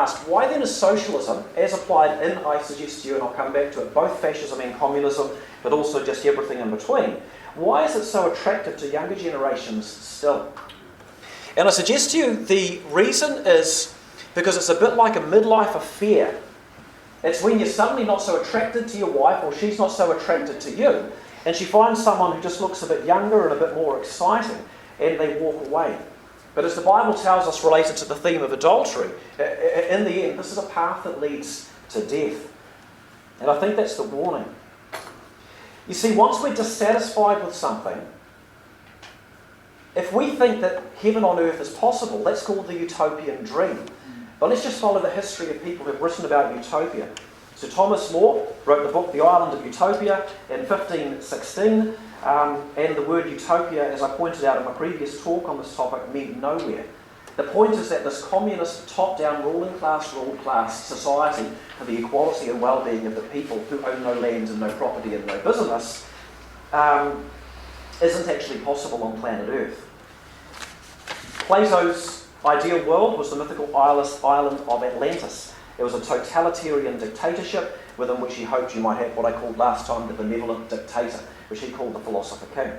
asked, why then is socialism, as applied in, I suggest to you, and I'll come back to it, both fascism and communism, but also just everything in between, why is it so attractive to younger generations still? And I suggest to you the reason is because it's a bit like a midlife affair. It's when you're suddenly not so attracted to your wife, or she's not so attracted to you, and she finds someone who just looks a bit younger and a bit more exciting, and they walk away. But as the Bible tells us, related to the theme of adultery, in the end, this is a path that leads to death. And I think that's the warning. You see, once we're dissatisfied with something, if we think that heaven on earth is possible, that's called the utopian dream. But let's just follow the history of people who have written about utopia. So Thomas More wrote the book The Island of Utopia in 1516, and the word utopia, as I pointed out in my previous talk on this topic, meant nowhere. The point is that this communist, top-down, ruling class society for the equality and well-being of the people who own no land and no property and no business isn't actually possible on planet Earth. Plato's ideal world was the mythical island of Atlantis. It was a totalitarian dictatorship within which he hoped you might have what I called last time the benevolent dictator, which he called the philosopher king.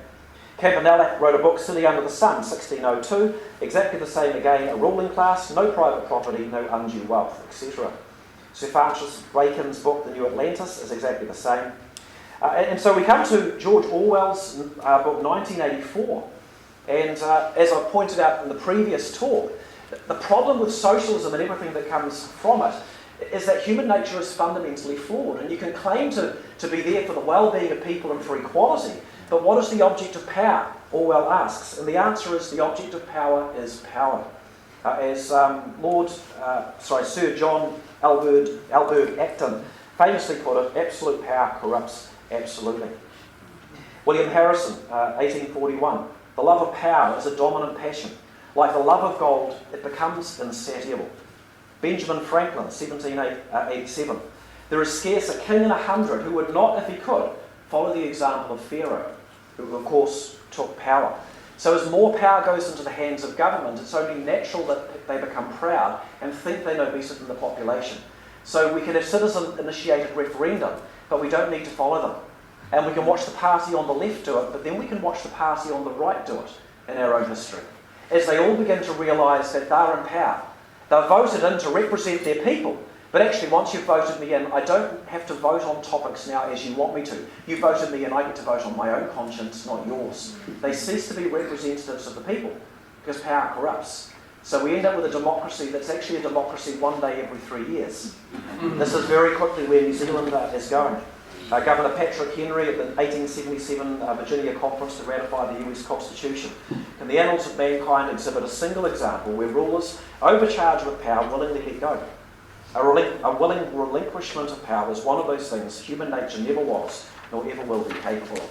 Campanella wrote a book, City Under the Sun, 1602, exactly the same again, a ruling class, no private property, no undue wealth, etc. Sir Francis Bacon's book, The New Atlantis, is exactly the same. And so we come to George Orwell's book, 1984. And as I pointed out in the previous talk, the problem with socialism and everything that comes from it is that human nature is fundamentally flawed. And you can claim to be there for the well-being of people and for equality, but what is the object of power? Orwell asks. And the answer is the object of power is power. As Sir John Albert Acton famously put it, absolute power corrupts absolutely. William Harrison, 1841, the love of power is a dominant passion. Like the love of gold, it becomes insatiable. Benjamin Franklin, 1787, there is scarce a king in 100 who would not, if he could, follow the example of Pharaoh, who of course took power. So as more power goes into the hands of government, it's only natural that they become proud and think they know better than the population. So we can have citizen-initiated referendum, but we don't need to follow them. And we can watch the party on the left do it, but then we can watch the party on the right do it in our own history. As they all begin to realise that they're in power. They're voted in to represent their people, but actually once you've voted me in, I don't have to vote on topics now as you want me to. You voted me in, I get to vote on my own conscience, not yours. They cease to be representatives of the people, because power corrupts. So we end up with a democracy that's actually a democracy one day every 3 years. This is very quickly where New Zealand is going. Governor Patrick Henry at the 1877 Virginia Conference to ratify the US Constitution. Can the annals of mankind exhibit a single example where rulers, overcharged with power, willingly let go? A willing relinquishment of power is one of those things human nature never was, nor ever will be capable of.